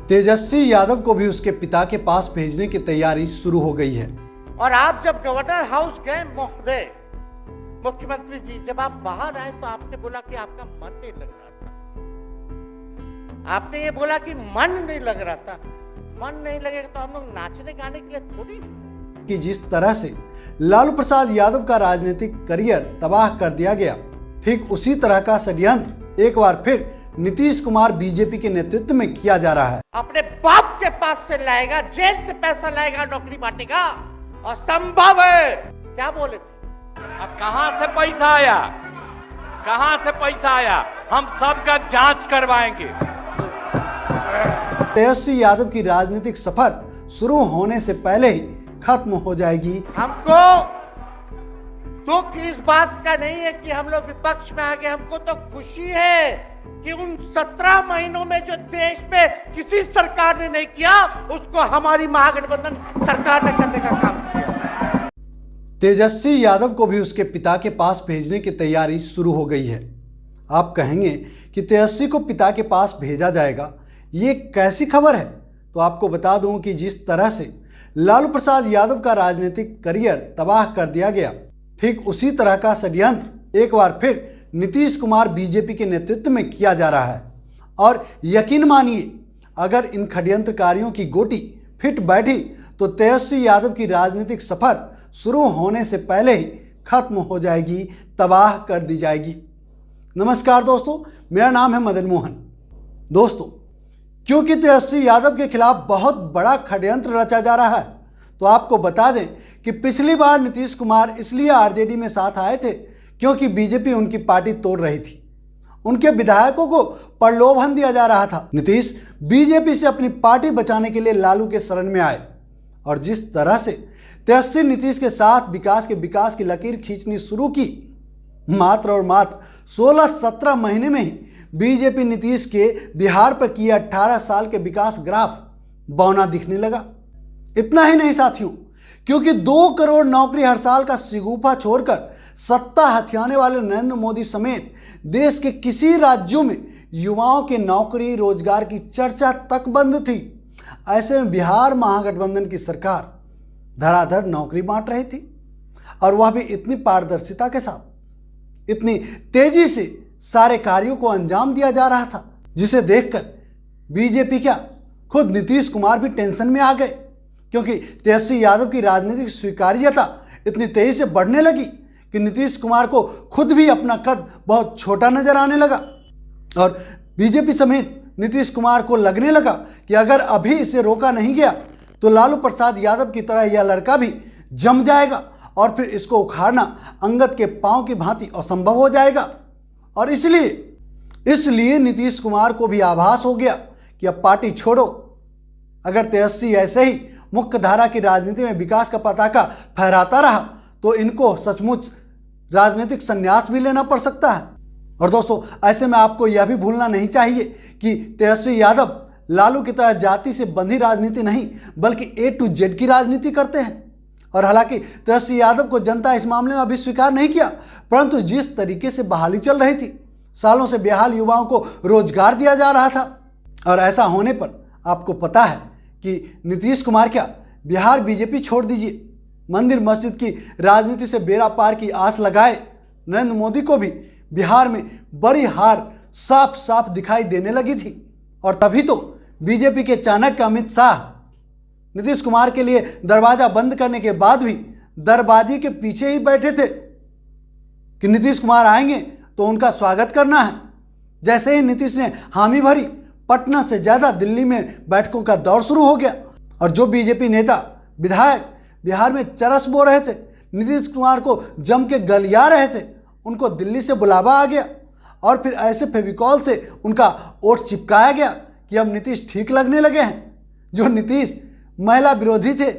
तेजस्वी यादव को भी उसके पिता के पास भेजने की तैयारी शुरू हो गई है। और आप जब गवर्नर हाउस गए महोदय, मुख्यमंत्री जी, जब आप बाहर आए तो आपने बोला कि आपका मन नहीं लग रहा था। आपने ये बोला कि मन नहीं लग रहा था। मन नहीं लगेगा तो हम लोग नाचने गाने के लिए थोड़ी। कि जिस तरह से लालू प्रसाद यादव का राजनीतिक करियर तबाह कर दिया गया, ठीक उसी तरह का षड्यंत्र एक बार फिर नीतीश कुमार बीजेपी के नेतृत्व में किया जा रहा है। अपने बाप के पास से लाएगा, जेल से पैसा लाएगा, नौकरी बांटेगा, और संभव है। क्या बोले थे? अब कहां से पैसा आया, कहां से पैसा आया, हम सबका जांच करवाएंगे। तेजस्वी यादव की राजनीतिक सफर शुरू होने से पहले ही खत्म हो जाएगी। हमको दुख इस बात का नहीं है कि हम लोग विपक्ष में आ गए, हमको तो खुशी है कि उन 17 महीनों में जो देश में किसी सरकार ने नहीं किया, उसको हमारी महागठबंधन सरकार ने करने का काम किया। तेजस्वी यादव को भी उसके पिता के पास भेजने की तैयारी शुरू हो गई है। आप कहेंगे कि तेजस्वी को पिता के पास भेजा जाएगा, ये कैसी खबर है? तो आपको बता दूं कि जिस तरह से लालू प्रसाद यादव का राजनीतिक करियर तबाह कर दिया गया, ठीक उसी तरह का षड्यंत्र एक बार फिर नीतीश कुमार बीजेपी के नेतृत्व में किया जा रहा है। और यकीन मानिए, अगर इन षड्यंत्रकारियों की गोटी फिट बैठी तो तेजस्वी यादव की राजनीतिक सफर शुरू होने से पहले ही खत्म हो जाएगी, तबाह कर दी जाएगी। नमस्कार दोस्तों, मेरा नाम है मदन मोहन। दोस्तों, क्योंकि तेजस्वी यादव के खिलाफ बहुत बड़ा षड्यंत्र रचा जा रहा है, तो आपको बता दें कि पिछली बार नीतीश कुमार इसलिए आरजेडी में साथ आए थे क्योंकि बीजेपी उनकी पार्टी तोड़ रही थी। उनके विधायकों को प्रलोभन दिया जा रहा था। नीतीश बीजेपी से अपनी पार्टी बचाने के लिए लालू के शरण में आए, और जिस तरह से तेजस्वी नीतीश के साथ विकास की लकीर खींचनी शुरू की, मात्र और मात्र 16-17 महीने में ही बीजेपी नीतीश के बिहार पर किए 18 साल के विकास ग्राफ बौना दिखने लगा। इतना ही नहीं साथियों, क्योंकि 2 करोड़ नौकरी हर साल का शिगुफा छोड़कर सत्ता हथियाने वाले नरेंद्र मोदी समेत देश के किसी राज्यों में युवाओं के नौकरी रोजगार की चर्चा तक बंद थी। ऐसे में बिहार महागठबंधन की सरकार धड़ाधड़ नौकरी बांट रही थी, और वह भी इतनी पारदर्शिता के साथ, इतनी तेजी से सारे कार्यों को अंजाम दिया जा रहा था, जिसे देखकर बीजेपी क्या खुद नीतीश कुमार भी टेंशन में आ गए, क्योंकि तेजस्वी यादव की राजनीतिक स्वीकार्यता इतनी तेजी से बढ़ने लगी कि नीतीश कुमार को खुद भी अपना कद बहुत छोटा नजर आने लगा। और बीजेपी समेत नीतीश कुमार को लगने लगा कि अगर अभी इसे रोका नहीं गया तो लालू प्रसाद यादव की तरह यह लड़का भी जम जाएगा, और फिर इसको उखाड़ना अंगद के पांव की भांति असंभव हो जाएगा। और इसलिए नीतीश कुमार को भी आभास हो गया कि अब पार्टी छोड़ो। अगर तेजस्वी ऐसे ही मुख्य धारा की राजनीति में विकास का पताका फहराता रहा तो इनको सचमुच राजनीतिक संन्यास भी लेना पड़ सकता है। और दोस्तों, ऐसे में आपको यह भी भूलना नहीं चाहिए कि तेजस्वी यादव लालू की तरह जाति से बंधी राजनीति नहीं, बल्कि A to Z की राजनीति करते हैं। और हालांकि तेजस्वी यादव को जनता इस मामले में अभी स्वीकार नहीं किया, परंतु जिस तरीके से बहाली चल रही थी, सालों से बेहाल युवाओं को रोजगार दिया जा रहा था, और ऐसा होने पर आपको पता है कि नीतीश कुमार क्या बिहार बीजेपी छोड़ दीजिए, मंदिर मस्जिद की राजनीति से बेड़ा पार की आस लगाए नरेंद्र मोदी को भी बिहार में बड़ी हार साफ साफ दिखाई देने लगी थी। और तभी तो बीजेपी के चाणक्य अमित शाह नीतीश कुमार के लिए दरवाजा बंद करने के बाद भी दरबाजी के पीछे ही बैठे थे कि नीतीश कुमार आएंगे तो उनका स्वागत करना है। जैसे ही नीतीश ने हामी भरी, पटना से ज़्यादा दिल्ली में बैठकों का दौर शुरू हो गया, और जो बीजेपी नेता विधायक बिहार में चरस बो रहे थे, नीतीश कुमार को जम के गलिया रहे थे, उनको दिल्ली से बुलावा आ गया, और फिर ऐसे फेविकॉल से उनका वोट चिपकाया गया कि अब नीतीश ठीक लगने लगे हैं। जो नीतीश महिला विरोधी थे,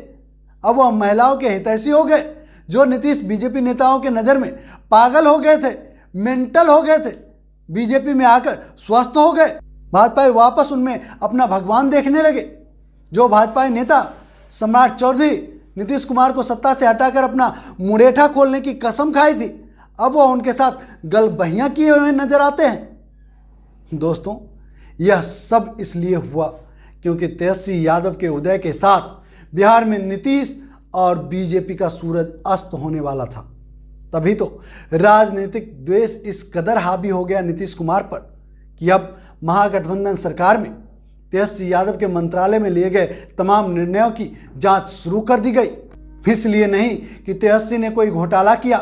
अब वह महिलाओं के हितैषी हो गए। जो नीतीश बीजेपी नेताओं के नज़र में पागल हो गए थे, मेंटल हो गए थे, बीजेपी में आकर स्वस्थ हो गए। भाजपाई वापस उनमें अपना भगवान देखने लगे। जो भाजपाई नेता सम्राट चौधरी नीतीश कुमार को सत्ता से हटाकर अपना मुरेठा खोलने की कसम खाई थी, अब वह उनके साथ गलबहियां किए हुए नजर आते हैं। दोस्तों, यह सब इसलिए हुआ क्योंकि तेजस्वी यादव के उदय के साथ बिहार में नीतीश और बीजेपी का सूरज अस्त होने वाला था। तभी तो राजनीतिक द्वेष इस कदर हावी हो गया नीतीश कुमार पर कि अब महागठबंधन सरकार में तेजस्वी यादव के मंत्रालय में लिए गए तमाम निर्णयों की जांच शुरू कर दी गई। इसलिए नहीं कि तेजस्वी ने कोई घोटाला किया,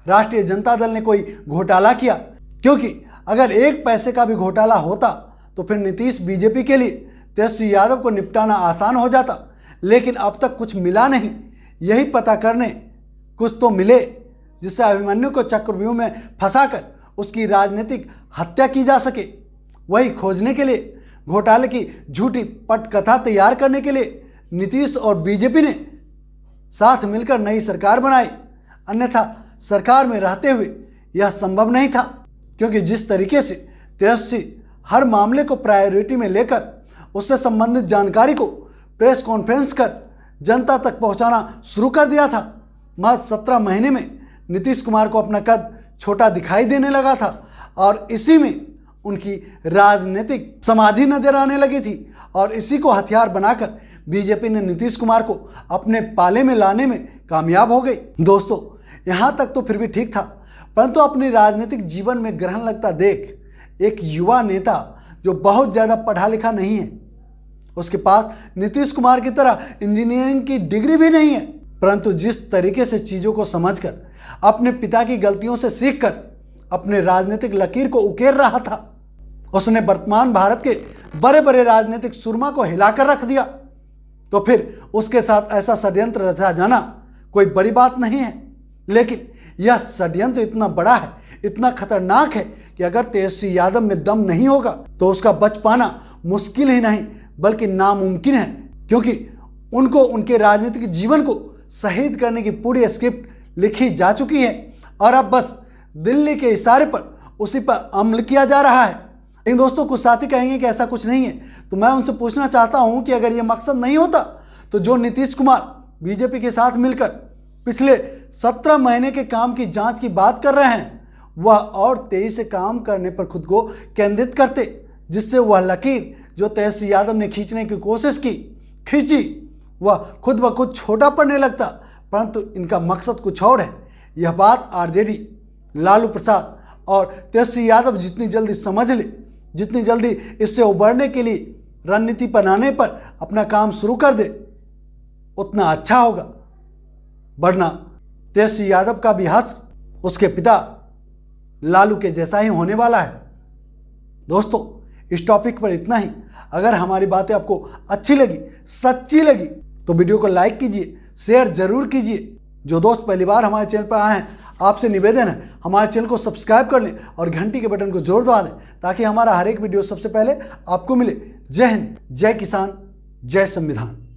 राष्ट्रीय जनता दल ने कोई घोटाला किया, क्योंकि अगर एक पैसे का भी घोटाला होता तो फिर नीतीश बीजेपी के लिए तेजस्वी यादव को निपटाना आसान हो जाता। लेकिन अब तक कुछ मिला नहीं। यही पता करने कुछ तो मिले जिससे अभिमन्यु को चक्रव्यूह में फंसाकर उसकी राजनीतिक हत्या की जा सके। वही खोजने के लिए, घोटाले की झूठी पटकथा तैयार करने के लिए नीतीश और बीजेपी ने साथ मिलकर नई सरकार बनाई। अन्यथा सरकार में रहते हुए यह संभव नहीं था, क्योंकि जिस तरीके से तेजस्वी हर मामले को प्रायोरिटी में लेकर उससे संबंधित जानकारी को प्रेस कॉन्फ्रेंस कर जनता तक पहुंचाना शुरू कर दिया था, महज 17 महीने में नीतीश कुमार को अपना कद छोटा दिखाई देने लगा था और इसी में उनकी राजनीतिक समाधि नजर आने लगी थी। और इसी को हथियार बनाकर बीजेपी ने नीतीश कुमार को अपने पाले में लाने में कामयाब हो गई। दोस्तों, यहाँ तक तो फिर भी ठीक था, परंतु अपनी राजनीतिक जीवन में ग्रहण लगता देख एक युवा नेता जो बहुत ज़्यादा पढ़ा लिखा नहीं है, उसके पास नीतीश कुमार की तरह इंजीनियरिंग की डिग्री भी नहीं है, परंतु जिस तरीके से चीज़ों को समझकर अपने पिता की गलतियों से सीखकर अपने राजनीतिक लकीर को उकेर रहा था, उसने वर्तमान भारत के बड़े बड़े राजनीतिक सुरमा को हिलाकर रख दिया। तो फिर उसके साथ ऐसा षड्यंत्र रचा जाना कोई बड़ी बात नहीं है। लेकिन यह षड्यंत्र इतना बड़ा है, इतना खतरनाक है कि अगर तेजस्वी यादव में दम नहीं होगा तो उसका बच पाना मुश्किल ही नहीं बल्कि नामुमकिन है, क्योंकि उनको उनके राजनीतिक जीवन को शहीद करने की पूरी स्क्रिप्ट लिखी जा चुकी है और अब बस दिल्ली के इशारे पर उसी पर अमल किया जा रहा है। लेकिन दोस्तों, कुछ साथी कहेंगे कि ऐसा कुछ नहीं है, तो मैं उनसे पूछना चाहता हूं कि अगर ये मकसद नहीं होता तो जो नीतीश कुमार बीजेपी के साथ मिलकर पिछले 17 महीने के काम की जांच की बात कर रहे हैं, वह और तेजी से काम करने पर खुद को केंद्रित करते, जिससे वह लकीर जो तेजस्वी यादव ने खींचने की कोशिश की खींची वह खुद ब खुद छोटा पड़ने लगता। परंतु इनका मकसद कुछ और है। यह बात आरजेडी, लालू प्रसाद और तेजस्वी यादव जितनी जल्दी समझ ले, जितनी जल्दी इससे उबरने के लिए रणनीति बनाने पर अपना काम शुरू कर दे, उतना अच्छा होगा। वरना तेजस्वी यादव का भी हश्र उसके पिता लालू के जैसा ही होने वाला है। दोस्तों, इस टॉपिक पर इतना ही। अगर हमारी बातें आपको अच्छी लगी, सच्ची लगी, तो वीडियो को लाइक कीजिए, शेयर जरूर कीजिए। जो दोस्त पहली बार हमारे चैनल पर आए हैं, आपसे निवेदन है हमारे चैनल को सब्सक्राइब कर लें और घंटी के बटन को जोर दबा दें ताकि हमारा हर एक वीडियो सबसे पहले आपको मिले। जय हिंद, जय किसान, जय संविधान।